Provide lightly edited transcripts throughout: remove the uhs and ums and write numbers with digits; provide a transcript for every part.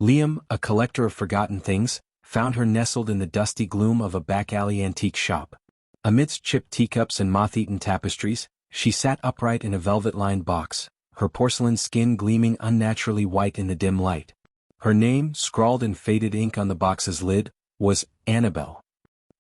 Liam, a collector of forgotten things, found her nestled in the dusty gloom of a back-alley antique shop. Amidst chipped teacups and moth-eaten tapestries, she sat upright in a velvet-lined box, her porcelain skin gleaming unnaturally white in the dim light. Her name, scrawled in faded ink on the box's lid, was Annabelle.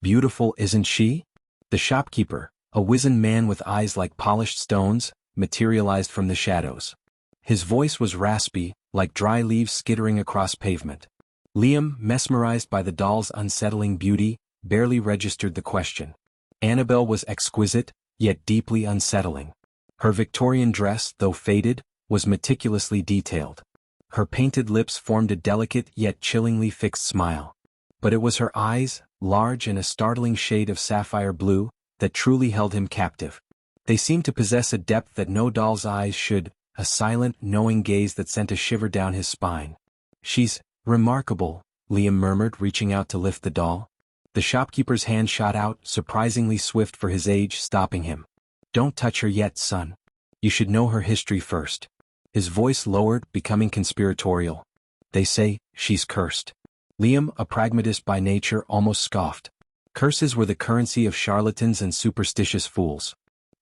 Beautiful, isn't she? The shopkeeper, a wizened man with eyes like polished stones, materialized from the shadows. His voice was raspy, like dry leaves skittering across pavement. Liam, mesmerized by the doll's unsettling beauty, barely registered the question. Annabelle was exquisite, yet deeply unsettling. Her Victorian dress, though faded, was meticulously detailed. Her painted lips formed a delicate yet chillingly fixed smile. But it was her eyes, large and a startling shade of sapphire blue, that truly held him captive. They seemed to possess a depth that no doll's eyes should, a silent, knowing gaze that sent a shiver down his spine. She's remarkable, Liam murmured, reaching out to lift the doll. The shopkeeper's hand shot out, surprisingly swift for his age, stopping him. Don't touch her yet, son. You should know her history first. His voice lowered, becoming conspiratorial. They say, she's cursed. Liam, a pragmatist by nature, almost scoffed. Curses were the currency of charlatans and superstitious fools.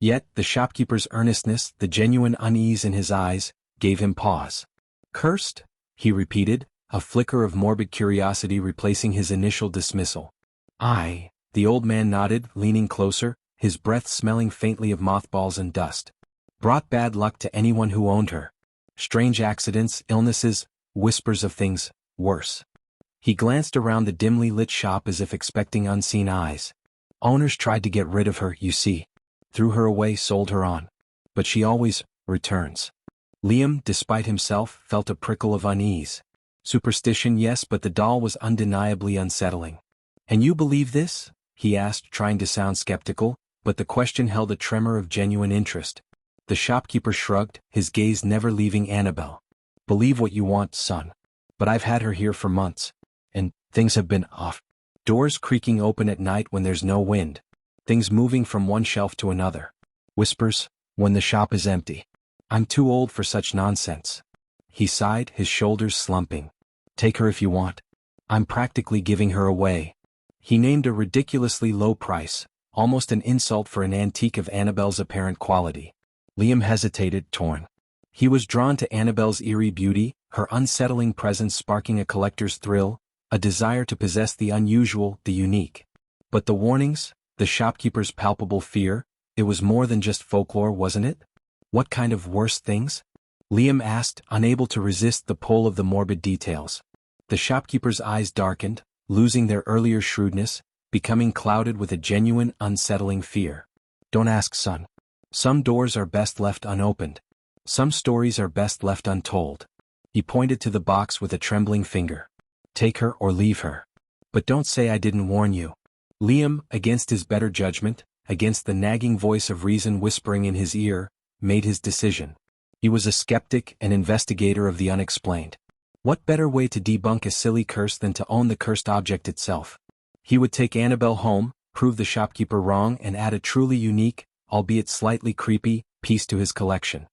Yet, the shopkeeper's earnestness, the genuine unease in his eyes, gave him pause. Cursed? He repeated, a flicker of morbid curiosity replacing his initial dismissal. Aye, the old man nodded, leaning closer, his breath smelling faintly of mothballs and dust. Brought bad luck to anyone who owned her. Strange accidents, illnesses, whispers of things worse. He glanced around the dimly lit shop as if expecting unseen eyes. Owners tried to get rid of her, you see. Threw her away, sold her on. But she always returns. Liam, despite himself, felt a prickle of unease. Superstition, yes, but the doll was undeniably unsettling. And you believe this? He asked, trying to sound skeptical, but the question held a tremor of genuine interest. The shopkeeper shrugged, his gaze never leaving Annabelle. Believe what you want, son. But I've had her here for months. And things have been off. Doors creaking open at night when there's no wind. Things moving from one shelf to another. Whispers, when the shop is empty. I'm too old for such nonsense. He sighed, his shoulders slumping. Take her if you want. I'm practically giving her away. He named a ridiculously low price, almost an insult for an antique of Annabelle's apparent quality. Liam hesitated, torn. He was drawn to Annabelle's eerie beauty, her unsettling presence sparking a collector's thrill, a desire to possess the unusual, the unique. But the warnings, the shopkeeper's palpable fear, it was more than just folklore, wasn't it? What kind of worse things? Liam asked, unable to resist the pull of the morbid details. The shopkeeper's eyes darkened, losing their earlier shrewdness, becoming clouded with a genuine, unsettling fear. Don't ask, son. Some doors are best left unopened. Some stories are best left untold. He pointed to the box with a trembling finger. Take her or leave her. But don't say I didn't warn you. Liam, against his better judgment, against the nagging voice of reason whispering in his ear, made his decision. He was a skeptic, an investigator of the unexplained. What better way to debunk a silly curse than to own the cursed object itself? He would take Annabelle home, prove the shopkeeper wrong, and add a truly unique, albeit slightly creepy, piece to his collection.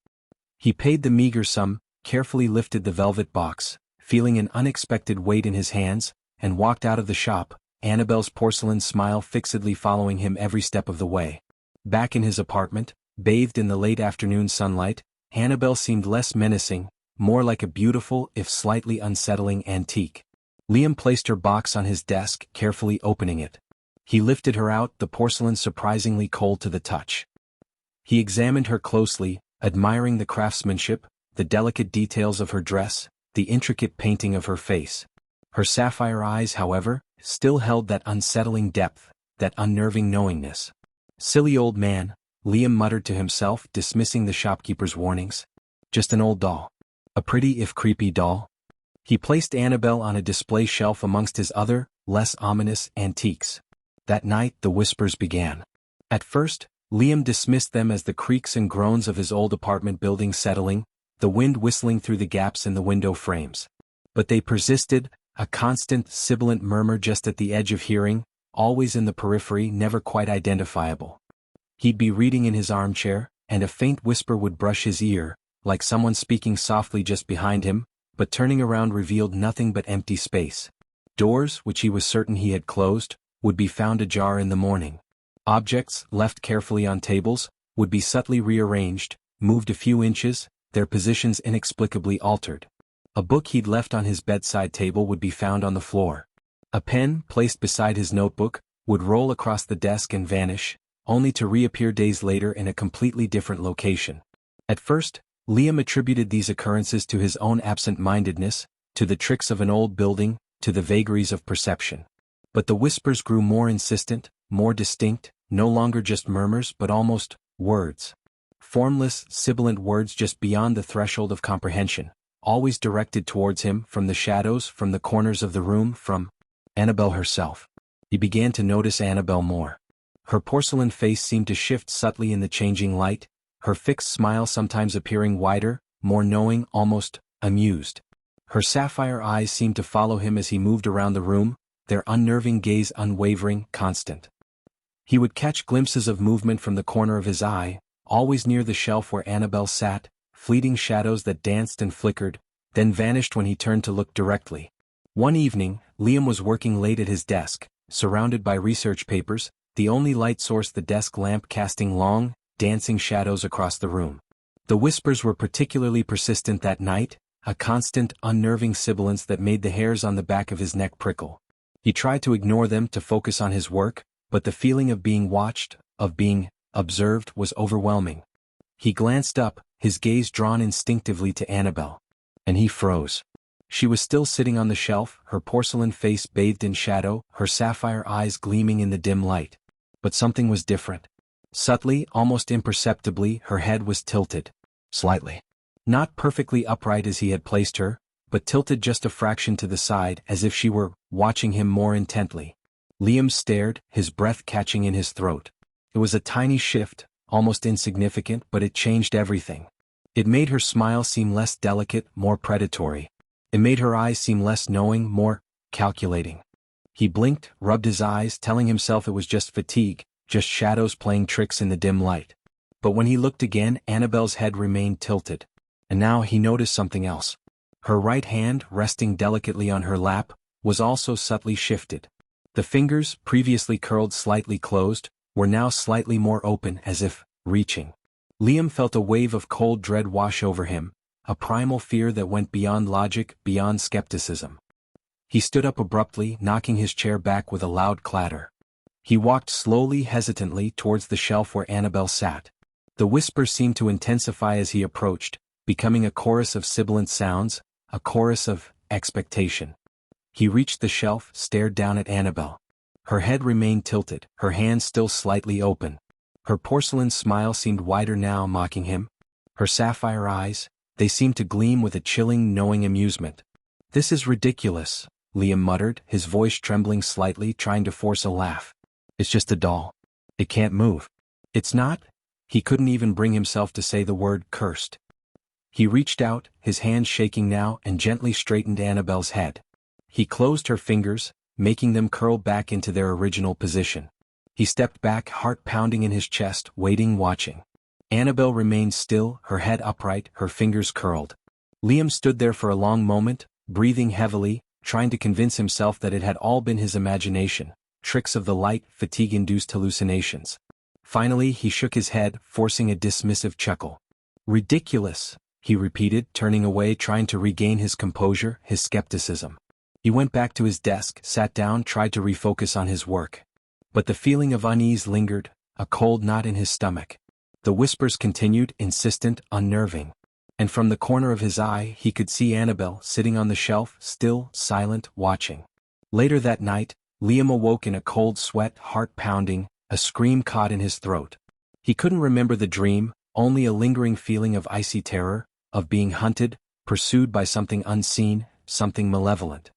He paid the meager sum, carefully lifted the velvet box, feeling an unexpected weight in his hands, and walked out of the shop, Annabelle's porcelain smile fixedly following him every step of the way. Back in his apartment, bathed in the late afternoon sunlight, Annabelle seemed less menacing, more like a beautiful, if slightly unsettling antique. Liam placed her box on his desk, carefully opening it. He lifted her out, the porcelain surprisingly cold to the touch. He examined her closely, admiring the craftsmanship, the delicate details of her dress, the intricate painting of her face. Her sapphire eyes, however, still held that unsettling depth, that unnerving knowingness. Silly old man, Liam muttered to himself, dismissing the shopkeeper's warnings. Just an old doll. A pretty if creepy doll. He placed Annabelle on a display shelf amongst his other, less ominous, antiques. That night the whispers began. At first, Liam dismissed them as the creaks and groans of his old apartment building settling, the wind whistling through the gaps in the window frames. But they persisted, a constant, sibilant murmur just at the edge of hearing, always in the periphery, never quite identifiable. He'd be reading in his armchair, and a faint whisper would brush his ear, like someone speaking softly just behind him, but turning around revealed nothing but empty space. Doors, which he was certain he had closed, would be found ajar in the morning. Objects, left carefully on tables, would be subtly rearranged, moved a few inches, their positions inexplicably altered. A book he'd left on his bedside table would be found on the floor. A pen, placed beside his notebook, would roll across the desk and vanish, only to reappear days later in a completely different location. At first, Liam attributed these occurrences to his own absent-mindedness, to the tricks of an old building, to the vagaries of perception. But the whispers grew more insistent, more distinct, no longer just murmurs but almost words. Formless, sibilant words just beyond the threshold of comprehension, always directed towards him from the shadows, from the corners of the room, from Annabelle herself. He began to notice Annabelle more. Her porcelain face seemed to shift subtly in the changing light, her fixed smile sometimes appearing wider, more knowing, almost amused. Her sapphire eyes seemed to follow him as he moved around the room, their unnerving gaze unwavering, constant. He would catch glimpses of movement from the corner of his eye, always near the shelf where Annabelle sat, fleeting shadows that danced and flickered, then vanished when he turned to look directly. One evening, Liam was working late at his desk, surrounded by research papers, the only light source the desk lamp casting long, dancing shadows across the room. The whispers were particularly persistent that night, a constant, unnerving sibilance that made the hairs on the back of his neck prickle. He tried to ignore them to focus on his work, but the feeling of being watched, of being observed, was overwhelming. He glanced up, his gaze drawn instinctively to Annabelle. And he froze. She was still sitting on the shelf, her porcelain face bathed in shadow, her sapphire eyes gleaming in the dim light. But something was different. Subtly, almost imperceptibly, her head was tilted. Slightly. Not perfectly upright as he had placed her, but tilted just a fraction to the side as if she were watching him more intently. Liam stared, his breath catching in his throat. It was a tiny shift, almost insignificant, but it changed everything. It made her smile seem less delicate, more predatory. It made her eyes seem less knowing, more calculating. He blinked, rubbed his eyes, telling himself it was just fatigue, just shadows playing tricks in the dim light. But when he looked again, Annabelle's head remained tilted. And now he noticed something else. Her right hand, resting delicately on her lap, was also subtly shifted. The fingers, previously curled slightly closed, were now slightly more open, as if reaching. Liam felt a wave of cold dread wash over him, a primal fear that went beyond logic, beyond skepticism. He stood up abruptly, knocking his chair back with a loud clatter. He walked slowly, hesitantly, towards the shelf where Annabelle sat. The whispers seemed to intensify as he approached, becoming a chorus of sibilant sounds, a chorus of expectation. He reached the shelf, stared down at Annabelle. Her head remained tilted, her hands still slightly open. Her porcelain smile seemed wider now, mocking him. Her sapphire eyes, they seemed to gleam with a chilling, knowing amusement. "This is ridiculous," Liam muttered, his voice trembling slightly, trying to force a laugh. "It's just a doll. It can't move." "It's not?" He couldn't even bring himself to say the word cursed. He reached out, his hand shaking now, and gently straightened Annabelle's head. He closed her fingers, making them curl back into their original position. He stepped back, heart pounding in his chest, waiting, watching. Annabelle remained still, her head upright, her fingers curled. Liam stood there for a long moment, breathing heavily, trying to convince himself that it had all been his imagination, tricks of the light, fatigue-induced hallucinations. Finally, he shook his head, forcing a dismissive chuckle. "Ridiculous," he repeated, turning away, trying to regain his composure, his skepticism. He went back to his desk, sat down, tried to refocus on his work. But the feeling of unease lingered, a cold knot in his stomach. The whispers continued, insistent, unnerving. And from the corner of his eye he could see Annabelle sitting on the shelf, still, silent, watching. Later that night, Liam awoke in a cold sweat, heart pounding, a scream caught in his throat. He couldn't remember the dream, only a lingering feeling of icy terror, of being hunted, pursued by something unseen, something malevolent.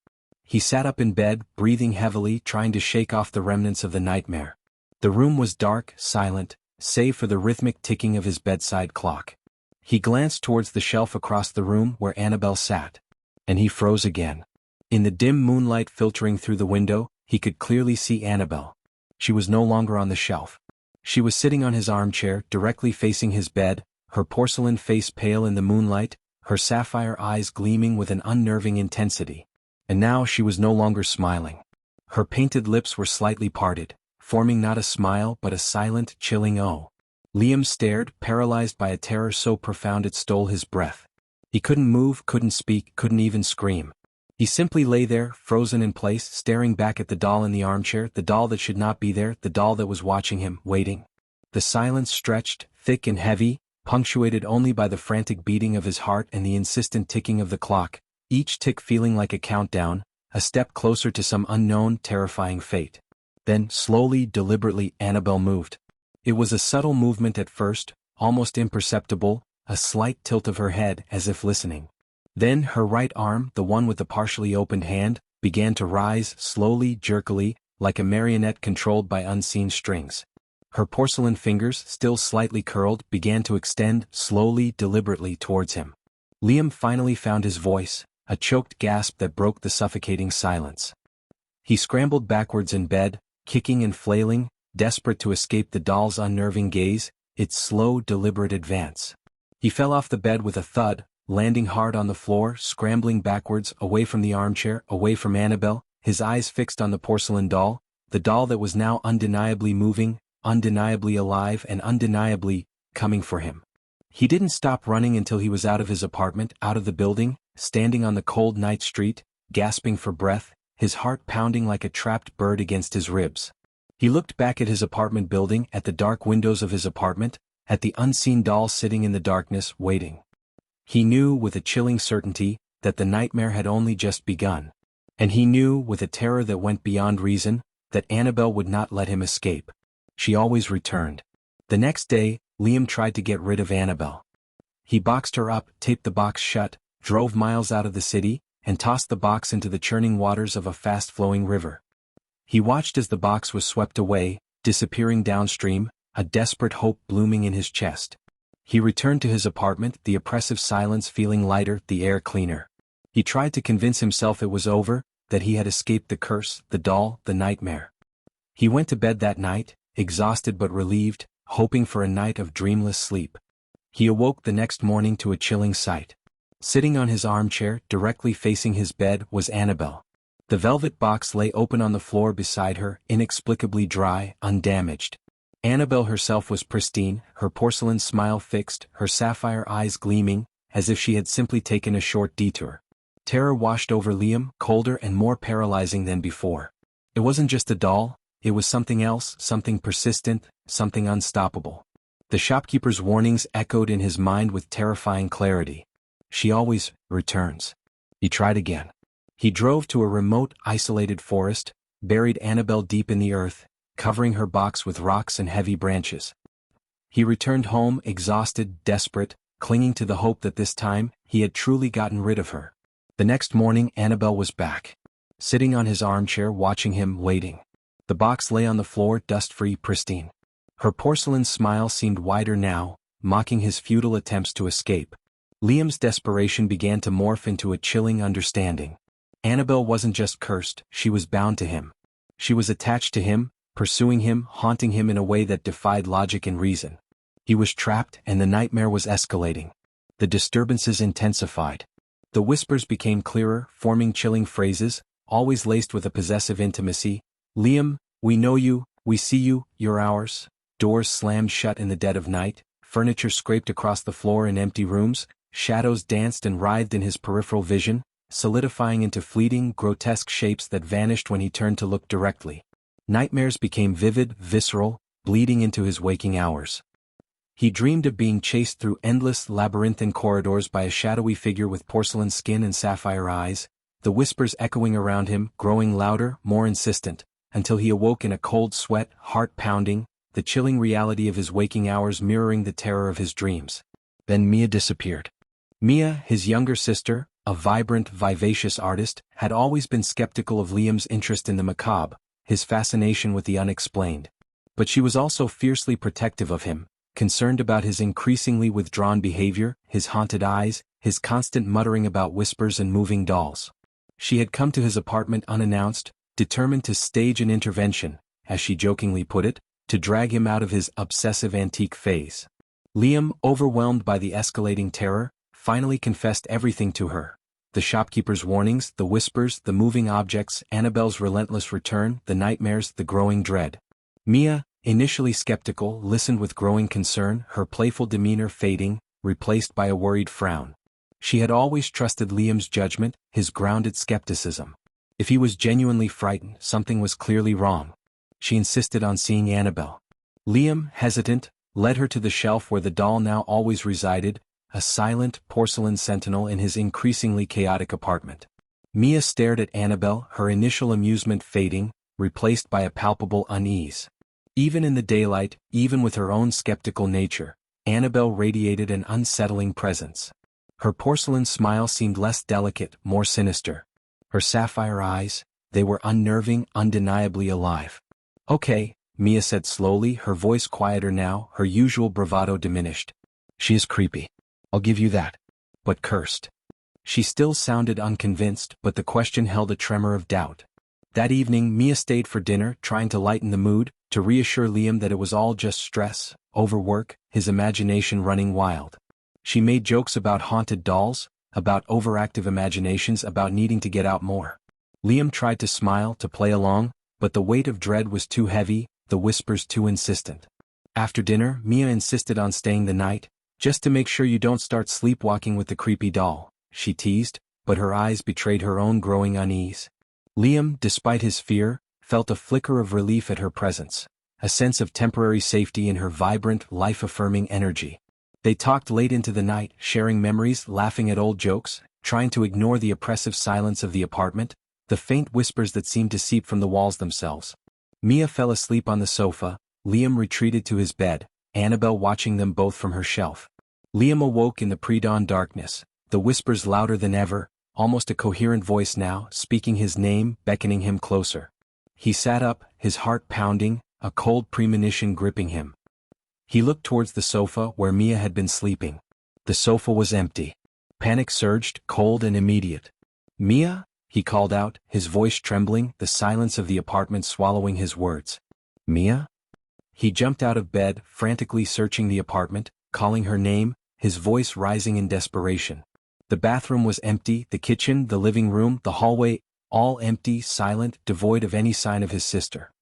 He sat up in bed, breathing heavily, trying to shake off the remnants of the nightmare. The room was dark, silent, save for the rhythmic ticking of his bedside clock. He glanced towards the shelf across the room where Annabelle sat. And he froze again. In the dim moonlight filtering through the window, he could clearly see Annabelle. She was no longer on the shelf. She was sitting on his armchair, directly facing his bed, her porcelain face pale in the moonlight, her sapphire eyes gleaming with an unnerving intensity. And now she was no longer smiling. Her painted lips were slightly parted, forming not a smile but a silent, chilling "oh." Liam stared, paralyzed by a terror so profound it stole his breath. He couldn't move, couldn't speak, couldn't even scream. He simply lay there, frozen in place, staring back at the doll in the armchair, the doll that should not be there, the doll that was watching him, waiting. The silence stretched, thick and heavy, punctuated only by the frantic beating of his heart and the insistent ticking of the clock, each tick feeling like a countdown, a step closer to some unknown, terrifying fate. Then, slowly, deliberately, Annabelle moved. It was a subtle movement at first, almost imperceptible, a slight tilt of her head as if listening. Then her right arm, the one with the partially opened hand, began to rise, slowly, jerkily, like a marionette controlled by unseen strings. Her porcelain fingers, still slightly curled, began to extend, slowly, deliberately, towards him. Liam finally found his voice, a choked gasp that broke the suffocating silence. He scrambled backwards in bed, kicking and flailing, desperate to escape the doll's unnerving gaze, its slow, deliberate advance. He fell off the bed with a thud, landing hard on the floor, scrambling backwards, away from the armchair, away from Annabelle, his eyes fixed on the porcelain doll, the doll that was now undeniably moving, undeniably alive and undeniably coming for him. He didn't stop running until he was out of his apartment, out of the building, standing on the cold night street, gasping for breath, his heart pounding like a trapped bird against his ribs. He looked back at his apartment building, at the dark windows of his apartment, at the unseen doll sitting in the darkness, waiting. He knew with a chilling certainty that the nightmare had only just begun. And he knew, with a terror that went beyond reason, that Annabelle would not let him escape. She always returned. The next day, Liam tried to get rid of Annabelle. He boxed her up, taped the box shut, drove miles out of the city, and tossed the box into the churning waters of a fast-flowing river. He watched as the box was swept away, disappearing downstream, a desperate hope blooming in his chest. He returned to his apartment, the oppressive silence feeling lighter, the air cleaner. He tried to convince himself it was over, that he had escaped the curse, the doll, the nightmare. He went to bed that night, exhausted but relieved, hoping for a night of dreamless sleep. He awoke the next morning to a chilling sight. Sitting on his armchair, directly facing his bed, was Annabelle. The velvet box lay open on the floor beside her, inexplicably dry, undamaged. Annabelle herself was pristine, her porcelain smile fixed, her sapphire eyes gleaming, as if she had simply taken a short detour. Terror washed over Liam, colder and more paralyzing than before. It wasn't just a doll, it was something else, something persistent, something unstoppable. The shopkeeper's warnings echoed in his mind with terrifying clarity. She always returns. He tried again. He drove to a remote, isolated forest, buried Annabelle deep in the earth, covering her box with rocks and heavy branches. He returned home, exhausted, desperate, clinging to the hope that this time, he had truly gotten rid of her. The next morning Annabelle was back. Sitting on his armchair watching him, waiting. The box lay on the floor, dust-free, pristine. Her porcelain smile seemed wider now, mocking his futile attempts to escape. Liam's desperation began to morph into a chilling understanding. Annabelle wasn't just cursed, she was bound to him. She was attached to him, pursuing him, haunting him in a way that defied logic and reason. He was trapped, and the nightmare was escalating. The disturbances intensified. The whispers became clearer, forming chilling phrases, always laced with a possessive intimacy. Liam, we know you, we see you, you're ours. Doors slammed shut in the dead of night, furniture scraped across the floor in empty rooms, shadows danced and writhed in his peripheral vision, solidifying into fleeting, grotesque shapes that vanished when he turned to look directly. Nightmares became vivid, visceral, bleeding into his waking hours. He dreamed of being chased through endless, labyrinthine corridors by a shadowy figure with porcelain skin and sapphire eyes, the whispers echoing around him, growing louder, more insistent, until he awoke in a cold sweat, heart pounding, the chilling reality of his waking hours mirroring the terror of his dreams. Then Mia disappeared. Mia, his younger sister, a vibrant, vivacious artist, had always been skeptical of Liam's interest in the macabre, his fascination with the unexplained. But she was also fiercely protective of him, concerned about his increasingly withdrawn behavior, his haunted eyes, his constant muttering about whispers and moving dolls. She had come to his apartment unannounced, determined to stage an intervention, as she jokingly put it, to drag him out of his obsessive antique phase. Liam, overwhelmed by the escalating terror, finally confessed everything to her. The shopkeeper's warnings, the whispers, the moving objects, Annabelle's relentless return, the nightmares, the growing dread. Mia, initially skeptical, listened with growing concern, her playful demeanor fading, replaced by a worried frown. She had always trusted Liam's judgment, his grounded skepticism. If he was genuinely frightened, something was clearly wrong. She insisted on seeing Annabelle. Liam, hesitant, led her to the shelf where the doll now always resided, a silent porcelain sentinel in his increasingly chaotic apartment. Mia stared at Annabelle, her initial amusement fading, replaced by a palpable unease. Even in the daylight, even with her own skeptical nature, Annabelle radiated an unsettling presence. Her porcelain smile seemed less delicate, more sinister. Her sapphire eyes, they were unnerving, undeniably alive. "Okay," Mia said slowly, her voice quieter now, her usual bravado diminished. "She is creepy. I'll give you that. But cursed." She still sounded unconvinced, but the question held a tremor of doubt. That evening Mia stayed for dinner, trying to lighten the mood, to reassure Liam that it was all just stress, overwork, his imagination running wild. She made jokes about haunted dolls, about overactive imaginations, about needing to get out more. Liam tried to smile, to play along, but the weight of dread was too heavy, the whispers too insistent. After dinner, Mia insisted on staying the night, "Just to make sure you don't start sleepwalking with the creepy doll," she teased, but her eyes betrayed her own growing unease. Liam, despite his fear, felt a flicker of relief at her presence, a sense of temporary safety in her vibrant, life-affirming energy. They talked late into the night, sharing memories, laughing at old jokes, trying to ignore the oppressive silence of the apartment, the faint whispers that seemed to seep from the walls themselves. Mia fell asleep on the sofa, Liam retreated to his bed, Annabelle watching them both from her shelf. Liam awoke in the pre-dawn darkness, the whispers louder than ever, almost a coherent voice now, speaking his name, beckoning him closer. He sat up, his heart pounding, a cold premonition gripping him. He looked towards the sofa where Mia had been sleeping. The sofa was empty. Panic surged, cold and immediate. "Mia?" he called out, his voice trembling, the silence of the apartment swallowing his words. "Mia?" He jumped out of bed, frantically searching the apartment, calling her name, his voice rising in desperation. The bathroom was empty, the kitchen, the living room, the hallway, all empty, silent, devoid of any sign of his sister.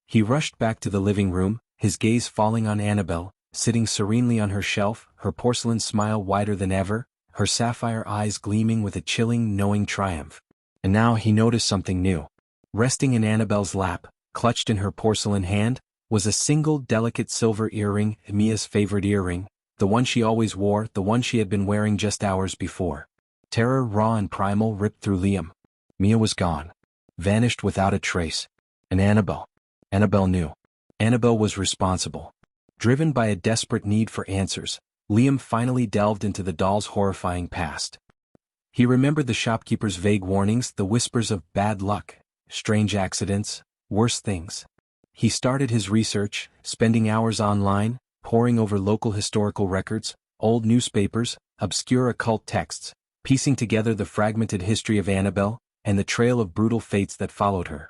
He rushed back to the living room, his gaze falling on Annabelle, sitting serenely on her shelf, her porcelain smile wider than ever, her sapphire eyes gleaming with a chilling, knowing triumph. And now he noticed something new. Resting in Annabelle's lap, clutched in her porcelain hand, was a single delicate silver earring, Mia's favorite earring, the one she always wore, the one she had been wearing just hours before. Terror, raw and primal, ripped through Liam. Mia was gone. Vanished without a trace. And Annabelle knew. Annabelle was responsible. Driven by a desperate need for answers, Liam finally delved into the doll's horrifying past. He remembered the shopkeeper's vague warnings, the whispers of bad luck, strange accidents, worse things. He started his research, spending hours online, poring over local historical records, old newspapers, obscure occult texts, piecing together the fragmented history of Annabelle, and the trail of brutal fates that followed her.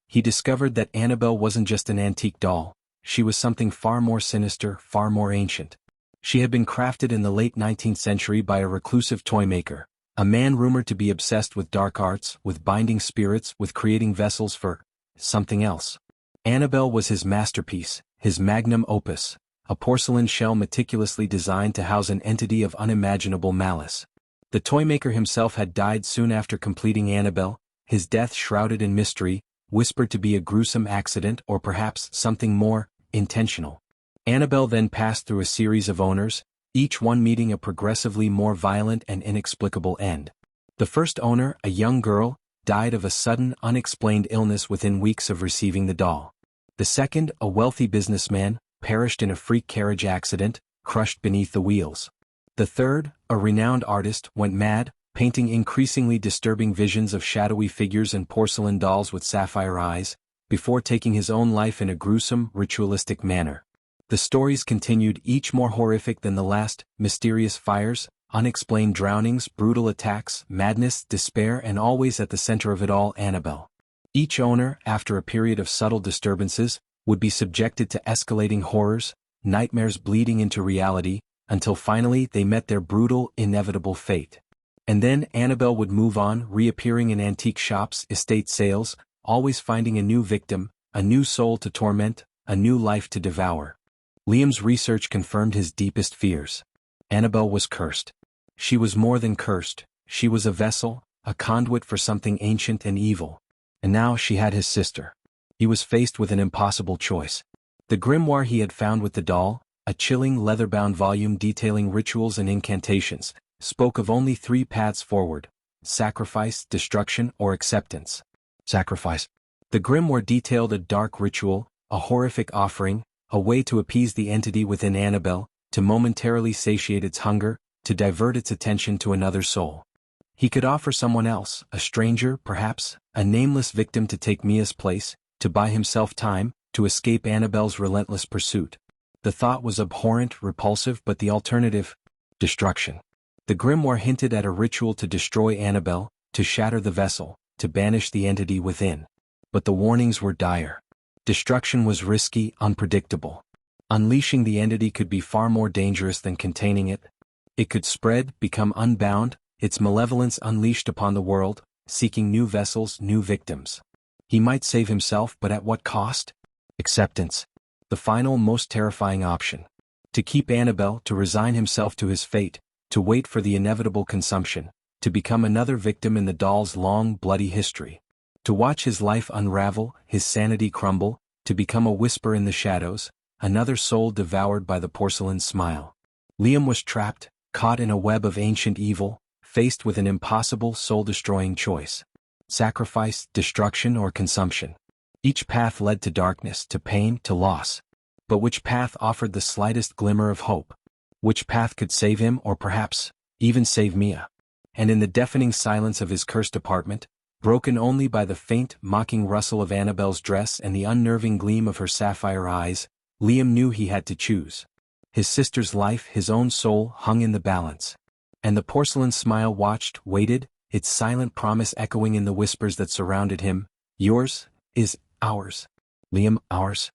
He discovered that Annabelle wasn't just an antique doll, she was something far more sinister, far more ancient. She had been crafted in the late 19th century by a reclusive toy maker, a man rumored to be obsessed with dark arts, with binding spirits, with creating vessels for something else. Annabelle was his masterpiece, his magnum opus, a porcelain shell meticulously designed to house an entity of unimaginable malice. The toymaker himself had died soon after completing Annabelle, his death shrouded in mystery, whispered to be a gruesome accident or perhaps something more intentional. Annabelle then passed through a series of owners, each one meeting a progressively more violent and inexplicable end. The first owner, a young girl, died of a sudden, unexplained illness within weeks of receiving the doll. The second, a wealthy businessman, perished in a freak carriage accident, crushed beneath the wheels. The third, a renowned artist, went mad, painting increasingly disturbing visions of shadowy figures and porcelain dolls with sapphire eyes, before taking his own life in a gruesome, ritualistic manner. The stories continued, each more horrific than the last: mysterious fires, unexplained drownings, brutal attacks, madness, despair, and always at the center of it all, Annabelle. Each owner, after a period of subtle disturbances, would be subjected to escalating horrors, nightmares bleeding into reality, until finally they met their brutal, inevitable fate. And then Annabelle would move on, reappearing in antique shops, estate sales, always finding a new victim, a new soul to torment, a new life to devour. Liam's research confirmed his deepest fears. Annabelle was cursed. She was more than cursed, she was a vessel, a conduit for something ancient and evil. And now she had his sister. He was faced with an impossible choice. The grimoire he had found with the doll, a chilling leather-bound volume detailing rituals and incantations, spoke of only 3 paths forward: sacrifice, destruction, or acceptance. Sacrifice. The grimoire detailed a dark ritual, a horrific offering, a way to appease the entity within Annabelle, to momentarily satiate its hunger, to divert its attention to another soul. He could offer someone else, a stranger, perhaps, a nameless victim to take Mia's place, to buy himself time, to escape Annabelle's relentless pursuit. The thought was abhorrent, repulsive, but the alternative? Destruction. The grimoire hinted at a ritual to destroy Annabelle, to shatter the vessel, to banish the entity within. But the warnings were dire. Destruction was risky, unpredictable. Unleashing the entity could be far more dangerous than containing it. It could spread, become unbound, its malevolence unleashed upon the world, seeking new vessels, new victims. He might save himself, but at what cost? Acceptance. The final, most terrifying option. To keep Annabelle, to resign himself to his fate, to wait for the inevitable consumption, to become another victim in the doll's long, bloody history. To watch his life unravel, his sanity crumble, to become a whisper in the shadows, another soul devoured by the porcelain smile. Liam was trapped, caught in a web of ancient evil, faced with an impossible, soul-destroying choice. Sacrifice, destruction, or consumption. Each path led to darkness, to pain, to loss. But which path offered the slightest glimmer of hope? Which path could save him, or perhaps, even save Mia? And in the deafening silence of his cursed apartment, broken only by the faint, mocking rustle of Annabelle's dress and the unnerving gleam of her sapphire eyes, Liam knew he had to choose. His sister's life, his own soul, hung in the balance. And the porcelain smile watched, waited, its silent promise echoing in the whispers that surrounded him. Yours is ours. Liam, ours.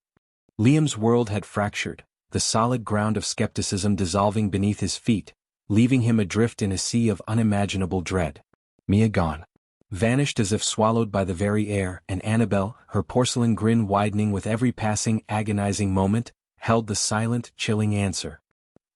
Liam's world had fractured, the solid ground of skepticism dissolving beneath his feet, leaving him adrift in a sea of unimaginable dread. Mia gone. Vanished as if swallowed by the very air, and Annabelle, her porcelain grin widening with every passing agonizing moment, held the silent, chilling answer.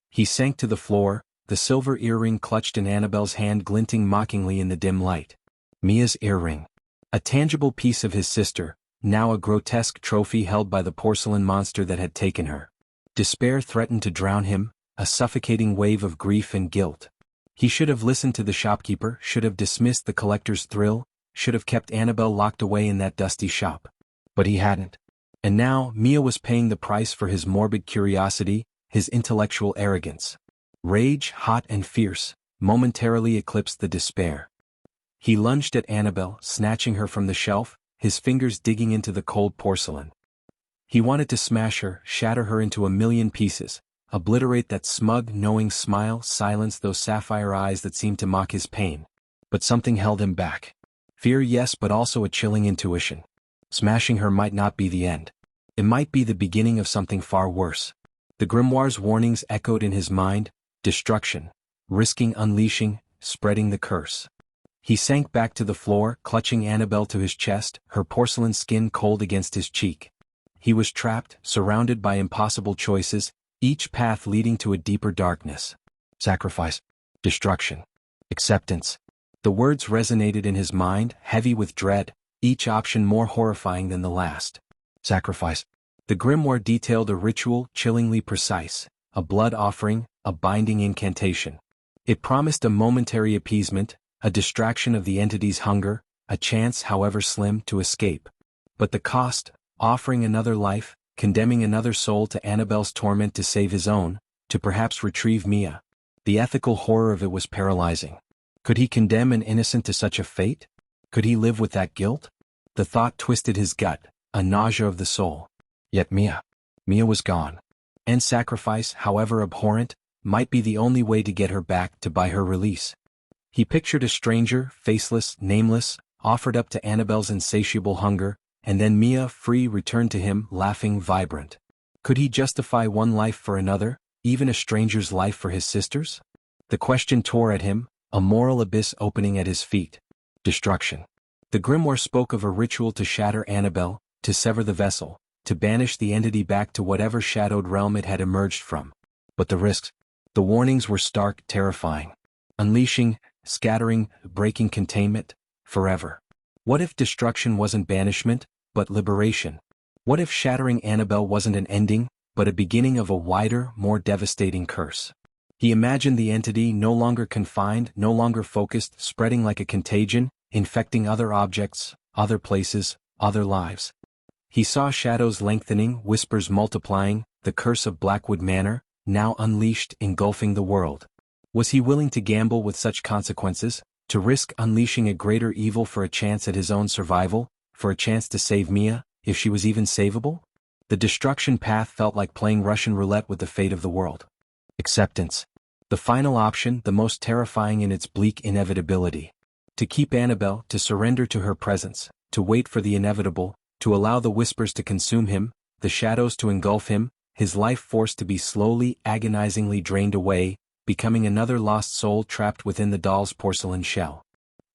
He sank to the floor, the silver earring clutched in Annabelle's hand glinting mockingly in the dim light. Mia's earring. A tangible piece of his sister, now a grotesque trophy held by the porcelain monster that had taken her. Despair threatened to drown him, a suffocating wave of grief and guilt. He should have listened to the shopkeeper, should have dismissed the collector's thrill, should have kept Annabelle locked away in that dusty shop. But he hadn't. And now Mia was paying the price for his morbid curiosity, his intellectual arrogance. Rage, hot and fierce, momentarily eclipsed the despair. He lunged at Annabelle, snatching her from the shelf, his fingers digging into the cold porcelain. He wanted to smash her, shatter her into a million pieces, obliterate that smug, knowing smile, silence those sapphire eyes that seemed to mock his pain. But something held him back. Fear, yes, but also a chilling intuition. Smashing her might not be the end. It might be the beginning of something far worse. The grimoire's warnings echoed in his mind: destruction, risking unleashing, spreading the curse. He sank back to the floor, clutching Annabelle to his chest, her porcelain skin cold against his cheek. He was trapped, surrounded by impossible choices, each path leading to a deeper darkness. Sacrifice, destruction, acceptance. The words resonated in his mind, heavy with dread, each option more horrifying than the last. Sacrifice. The grimoire detailed a ritual chillingly precise, a blood offering, a binding incantation. It promised a momentary appeasement, a distraction of the entity's hunger, a chance, however slim, to escape. But the cost, offering another life, condemning another soul to Annabelle's torment to save his own, to perhaps retrieve Mia. The ethical horror of it was paralyzing. Could he condemn an innocent to such a fate? Could he live with that guilt? The thought twisted his gut, a nausea of the soul. Yet Mia was gone. And sacrifice, however abhorrent, might be the only way to get her back, to buy her release. He pictured a stranger, faceless, nameless, offered up to Annabelle's insatiable hunger, and then Mia, free, returned to him, laughing, vibrant. Could he justify one life for another, Even a stranger's life for his sisters? The question tore at him, a moral abyss opening at his feet. Destruction. The grimoire spoke of a ritual to shatter Annabelle, to sever the vessel, to banish the entity back to whatever shadowed realm it had emerged from. But the risks? The warnings were stark, terrifying. Unleashing, scattering, breaking containment, forever. What if destruction wasn't banishment, but liberation? What if shattering Annabelle wasn't an ending, but a beginning of a wider, more devastating curse? He imagined the entity no longer confined, no longer focused, spreading like a contagion, infecting other objects, other places, other lives. He saw shadows lengthening, whispers multiplying, the curse of Blackwood Manor, now unleashed, engulfing the world. Was he willing to gamble with such consequences, to risk unleashing a greater evil for a chance at his own survival, for a chance to save Mia, if she was even savable? The destruction path felt like playing Russian roulette with the fate of the world. Acceptance. The final option, the most terrifying in its bleak inevitability. To keep Annabelle, to surrender to her presence, to wait for the inevitable, to allow the whispers to consume him, the shadows to engulf him, his life force to be slowly, agonizingly drained away, becoming another lost soul trapped within the doll's porcelain shell.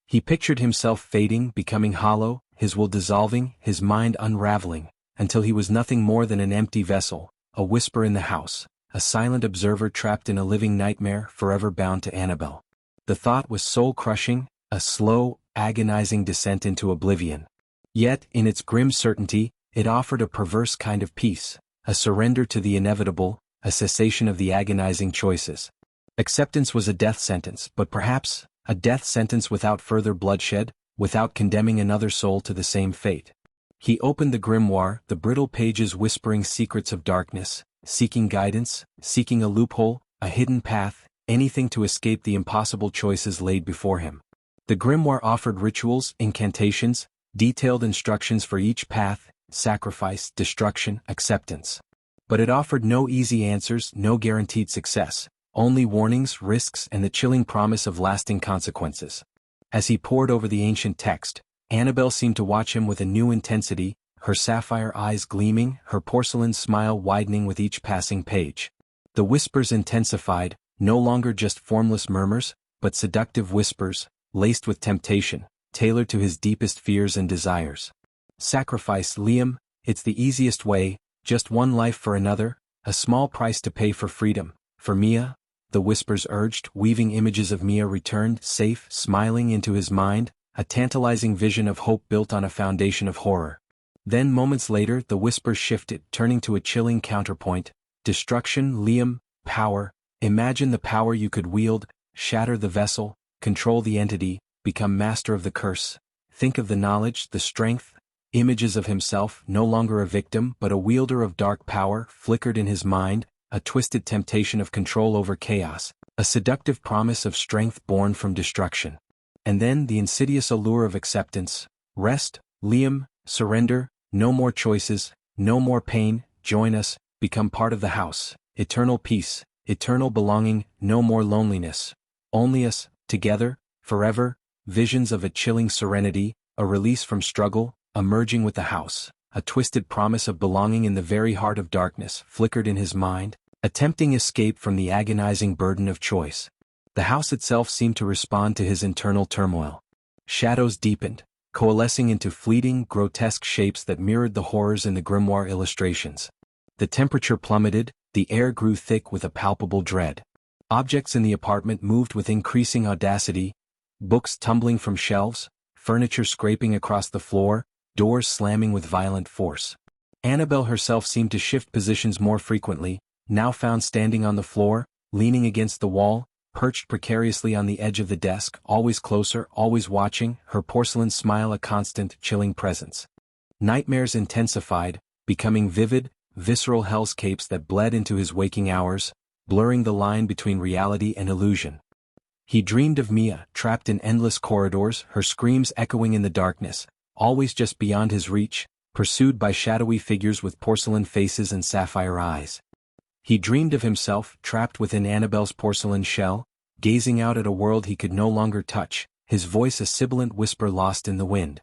He pictured himself fading, becoming hollow, his will dissolving, his mind unraveling, until he was nothing more than an empty vessel, a whisper in the house, a silent observer trapped in a living nightmare, forever bound to Annabelle. The thought was soul-crushing, a slow, agonizing descent into oblivion. Yet, in its grim certainty, it offered a perverse kind of peace, a surrender to the inevitable, a cessation of the agonizing choices. Acceptance was a death sentence, but perhaps, a death sentence without further bloodshed, without condemning another soul to the same fate. He opened the grimoire, the brittle pages whispering secrets of darkness, seeking guidance, seeking a loophole, a hidden path, anything to escape the impossible choices laid before him. The grimoire offered rituals, incantations, detailed instructions for each path, sacrifice, destruction, acceptance. But it offered no easy answers, no guaranteed success, only warnings, risks, and the chilling promise of lasting consequences. As he pored over the ancient text, Annabelle seemed to watch him with a new intensity, her sapphire eyes gleaming, her porcelain smile widening with each passing page. The whispers intensified, no longer just formless murmurs, but seductive whispers, laced with temptation, tailored to his deepest fears and desires. Sacrifice, Liam, it's the easiest way, just one life for another, a small price to pay for freedom, for Mia, the whispers urged, weaving images of Mia returned, safe, smiling into his mind, a tantalizing vision of hope built on a foundation of horror. Then moments later the whispers shifted, turning to a chilling counterpoint. Destruction, Liam, power, imagine the power you could wield, shatter the vessel, control the entity, become master of the curse. Think of the knowledge, the strength. Images of himself, no longer a victim but a wielder of dark power, flickered in his mind, a twisted temptation of control over chaos, a seductive promise of strength born from destruction. And then the insidious allure of acceptance. Rest, Liam, surrender, no more choices, no more pain, join us, become part of the house, eternal peace, eternal belonging, no more loneliness. Only us, together, forever, visions of a chilling serenity, a release from struggle, a merging with the house, a twisted promise of belonging in the very heart of darkness flickered in his mind, a tempting escape from the agonizing burden of choice. The house itself seemed to respond to his internal turmoil. Shadows deepened, coalescing into fleeting, grotesque shapes that mirrored the horrors in the grimoire illustrations. The temperature plummeted, the air grew thick with a palpable dread. Objects in the apartment moved with increasing audacity, books tumbling from shelves, furniture scraping across the floor, doors slamming with violent force. Annabelle herself seemed to shift positions more frequently, now found standing on the floor, leaning against the wall, perched precariously on the edge of the desk, always closer, always watching, her porcelain smile a constant, chilling presence. Nightmares intensified, becoming vivid, visceral hellscapes that bled into his waking hours, blurring the line between reality and illusion. He dreamed of Mia, trapped in endless corridors, her screams echoing in the darkness, always just beyond his reach, pursued by shadowy figures with porcelain faces and sapphire eyes. He dreamed of himself, trapped within Annabelle's porcelain shell, gazing out at a world he could no longer touch, his voice a sibilant whisper lost in the wind.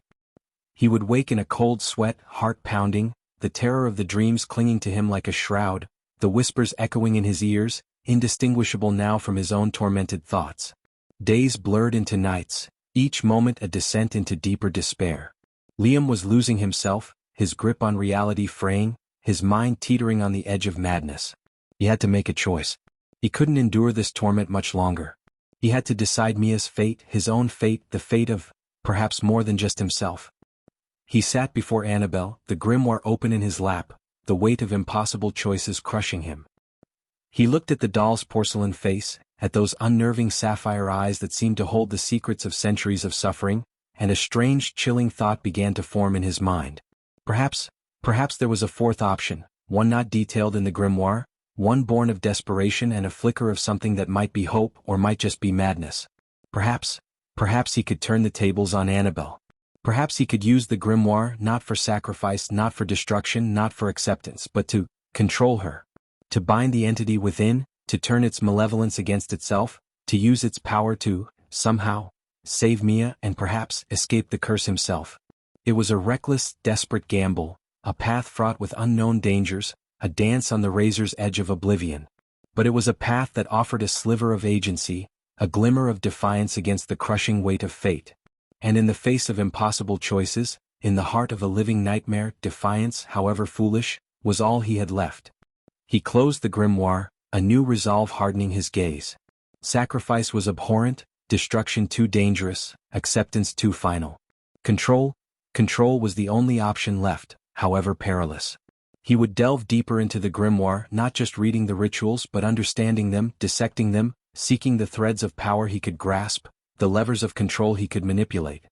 He would wake in a cold sweat, heart pounding, the terror of the dreams clinging to him like a shroud, the whispers echoing in his ears, indistinguishable now from his own tormented thoughts. Days blurred into nights, each moment a descent into deeper despair. Liam was losing himself, his grip on reality fraying, his mind teetering on the edge of madness. He had to make a choice. He couldn't endure this torment much longer. He had to decide Mia's fate, his own fate, the fate of, perhaps more than just himself. He sat before Annabelle, the grimoire open in his lap, the weight of impossible choices crushing him. He looked at the doll's porcelain face, at those unnerving sapphire eyes that seemed to hold the secrets of centuries of suffering, and a strange, chilling thought began to form in his mind. Perhaps there was a fourth option, one not detailed in the grimoire, one born of desperation and a flicker of something that might be hope or might just be madness. Perhaps he could turn the tables on Annabelle. Perhaps he could use the grimoire not for sacrifice, not for destruction, not for acceptance, but to control her. To bind the entity within, to turn its malevolence against itself, to use its power to, somehow, save Mia and perhaps escape the curse himself. It was a reckless, desperate gamble, a path fraught with unknown dangers, a dance on the razor's edge of oblivion. But it was a path that offered a sliver of agency, a glimmer of defiance against the crushing weight of fate. And in the face of impossible choices, in the heart of a living nightmare, defiance, however foolish, was all he had left. He closed the grimoire, a new resolve hardening his gaze. Sacrifice was abhorrent, destruction too dangerous, acceptance too final. Control was the only option left, however perilous. He would delve deeper into the grimoire, not just reading the rituals but understanding them, dissecting them, seeking the threads of power he could grasp, the levers of control he could manipulate.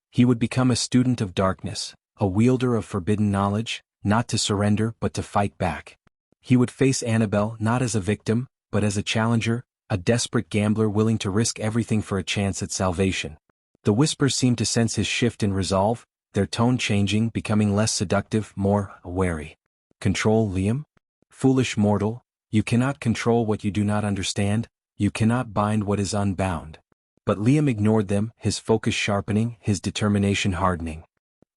He would become a student of darkness, a wielder of forbidden knowledge, not to surrender but to fight back. He would face Annabelle not as a victim, but as a challenger, a desperate gambler willing to risk everything for a chance at salvation. The whispers seemed to sense his shift in resolve, their tone changing, becoming less seductive, more wary. Control, Liam? Foolish mortal, you cannot control what you do not understand, you cannot bind what is unbound. But Liam ignored them, his focus sharpening, his determination hardening.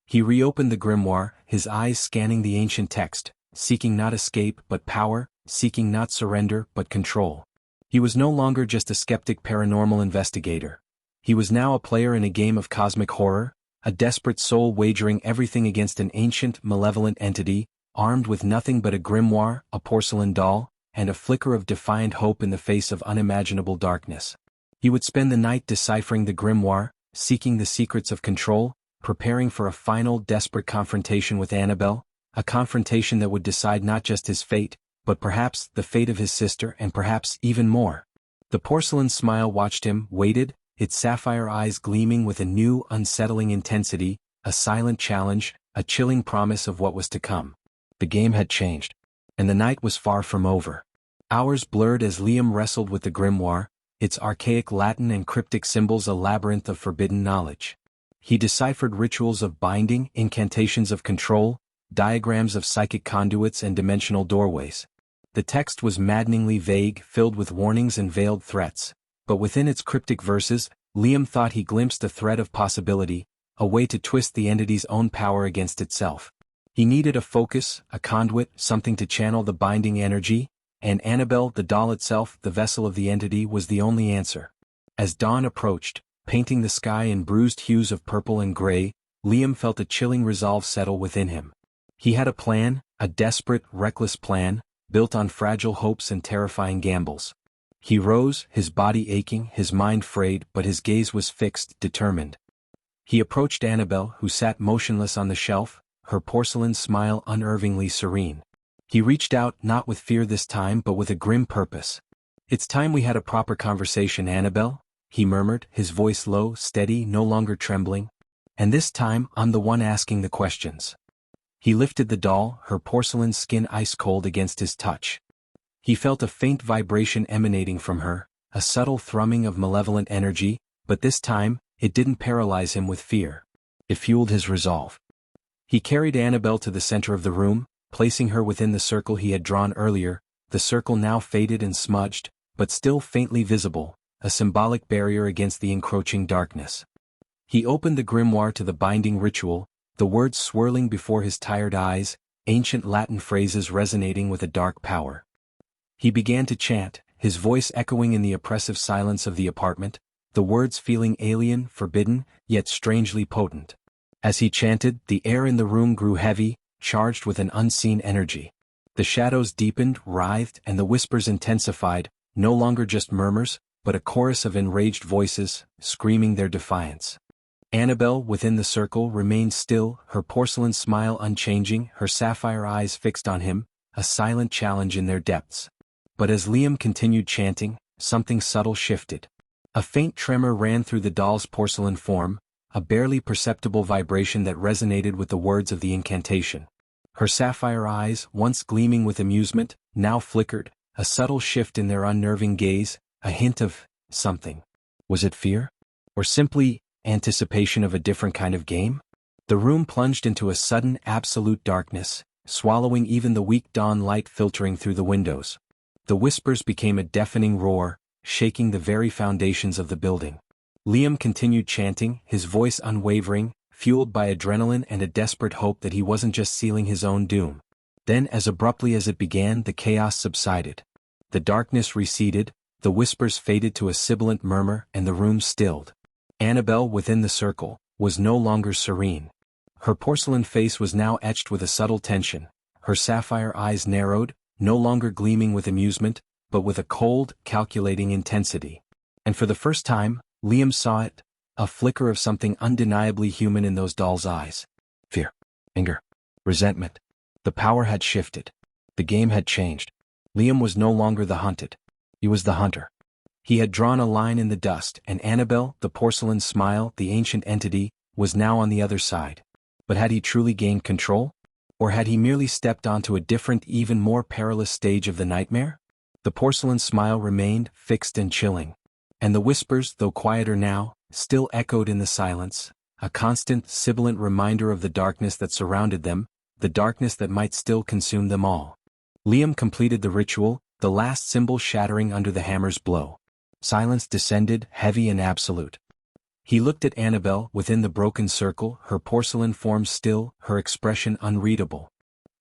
He reopened the grimoire, his eyes scanning the ancient text, seeking not escape but power, seeking not surrender but control. He was no longer just a skeptic paranormal investigator. He was now a player in a game of cosmic horror, a desperate soul wagering everything against an ancient, malevolent entity, armed with nothing but a grimoire, a porcelain doll, and a flicker of defiant hope in the face of unimaginable darkness. He would spend the night deciphering the grimoire, seeking the secrets of control, preparing for a final desperate confrontation with Annabelle, a confrontation that would decide not just his fate, but perhaps the fate of his sister and perhaps even more. The porcelain smile watched him, waited, its sapphire eyes gleaming with a new, unsettling intensity, a silent challenge, a chilling promise of what was to come. The game had changed. And the night was far from over. Hours blurred as Liam wrestled with the grimoire, its archaic Latin and cryptic symbols a labyrinth of forbidden knowledge. He deciphered rituals of binding, incantations of control, diagrams of psychic conduits and dimensional doorways. The text was maddeningly vague, filled with warnings and veiled threats, but within its cryptic verses, Liam thought he glimpsed a thread of possibility, a way to twist the entity's own power against itself. He needed a focus, a conduit, something to channel the binding energy, and Annabelle, the doll itself, the vessel of the entity, was the only answer. As dawn approached, painting the sky in bruised hues of purple and gray, Liam felt a chilling resolve settle within him. He had a plan, a desperate, reckless plan, built on fragile hopes and terrifying gambles. He rose, his body aching, his mind frayed, but his gaze was fixed, determined. He approached Annabelle, who sat motionless on the shelf, her porcelain smile unervingly serene. He reached out, not with fear this time but with a grim purpose. "It's time we had a proper conversation, Annabelle," he murmured, his voice low, steady, no longer trembling. "And this time, I'm the one asking the questions." He lifted the doll, her porcelain skin ice-cold against his touch. He felt a faint vibration emanating from her, a subtle thrumming of malevolent energy, but this time, it didn't paralyze him with fear. It fueled his resolve. He carried Annabelle to the center of the room, placing her within the circle he had drawn earlier, the circle now faded and smudged, but still faintly visible, a symbolic barrier against the encroaching darkness. He opened the grimoire to the binding ritual, the words swirling before his tired eyes, ancient Latin phrases resonating with a dark power. He began to chant, his voice echoing in the oppressive silence of the apartment, the words feeling alien, forbidden, yet strangely potent. As he chanted, the air in the room grew heavy, charged with an unseen energy. The shadows deepened, writhed, and the whispers intensified, no longer just murmurs, but a chorus of enraged voices, screaming their defiance. Annabelle, within the circle, remained still, her porcelain smile unchanging, her sapphire eyes fixed on him, a silent challenge in their depths. But as Liam continued chanting, something subtle shifted. A faint tremor ran through the doll's porcelain form, a barely perceptible vibration that resonated with the words of the incantation. Her sapphire eyes, once gleaming with amusement, now flickered, a subtle shift in their unnerving gaze, a hint of something. Was it fear? Or simply anticipation of a different kind of game? The room plunged into a sudden, absolute darkness, swallowing even the weak dawn light filtering through the windows. The whispers became a deafening roar, shaking the very foundations of the building. Liam continued chanting, his voice unwavering, fueled by adrenaline and a desperate hope that he wasn't just sealing his own doom. Then, as abruptly as it began, the chaos subsided. The darkness receded, the whispers faded to a sibilant murmur, and the room stilled. Annabelle, within the circle, was no longer serene. Her porcelain face was now etched with a subtle tension, her sapphire eyes narrowed, no longer gleaming with amusement, but with a cold, calculating intensity. And for the first time, Liam saw it, a flicker of something undeniably human in those dolls' eyes. Fear, anger, resentment. The power had shifted. The game had changed. Liam was no longer the hunted. He was the hunter. He had drawn a line in the dust, and Annabelle, the porcelain smile, the ancient entity, was now on the other side. But had he truly gained control? Or had he merely stepped onto a different, even more perilous stage of the nightmare? The porcelain smile remained, fixed and chilling. And the whispers, though quieter now, still echoed in the silence, a constant, sibilant reminder of the darkness that surrounded them, the darkness that might still consume them all. Liam completed the ritual, the last symbol shattering under the hammer's blow. Silence descended, heavy and absolute. He looked at Annabelle, within the broken circle, her porcelain form still, her expression unreadable.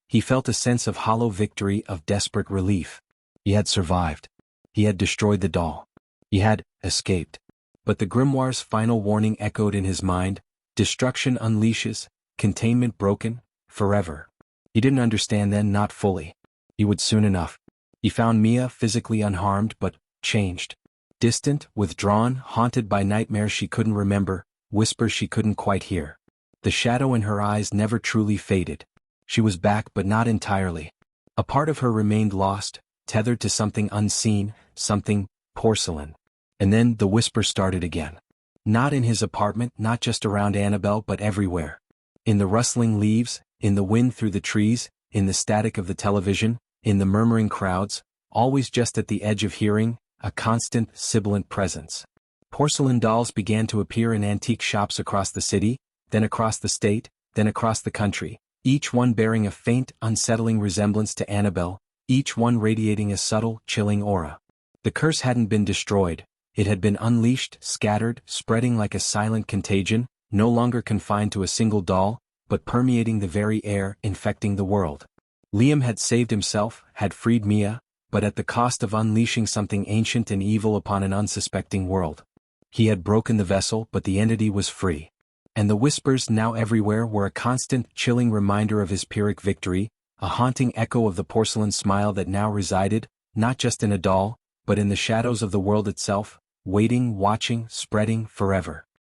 He felt a sense of hollow victory, of desperate relief. He had survived. He had destroyed the doll. He had escaped. But the grimoire's final warning echoed in his mind: destruction unleashes, containment broken, forever. He didn't understand then, not fully. He would soon enough. He found Mia physically unharmed but changed. Distant, withdrawn, haunted by nightmares she couldn't remember, whispers she couldn't quite hear. The shadow in her eyes never truly faded. She was back, but not entirely. A part of her remained lost, tethered to something unseen, something porcelain. And then the whisper started again. Not in his apartment, not just around Annabelle, but everywhere. In the rustling leaves, in the wind through the trees, in the static of the television, in the murmuring crowds, always just at the edge of hearing, a constant, sibilant presence. Porcelain dolls began to appear in antique shops across the city, then across the state, then across the country, each one bearing a faint, unsettling resemblance to Annabelle, each one radiating a subtle, chilling aura. The curse hadn't been destroyed. It had been unleashed, scattered, spreading like a silent contagion, no longer confined to a single doll, but permeating the very air, infecting the world. Liam had saved himself, had freed Mia, but at the cost of unleashing something ancient and evil upon an unsuspecting world. He had broken the vessel, but the entity was free. And the whispers, now everywhere, were a constant, chilling reminder of his Pyrrhic victory, a haunting echo of the porcelain smile that now resided, not just in a doll, but in the shadows of the world itself, waiting, watching, spreading, forever.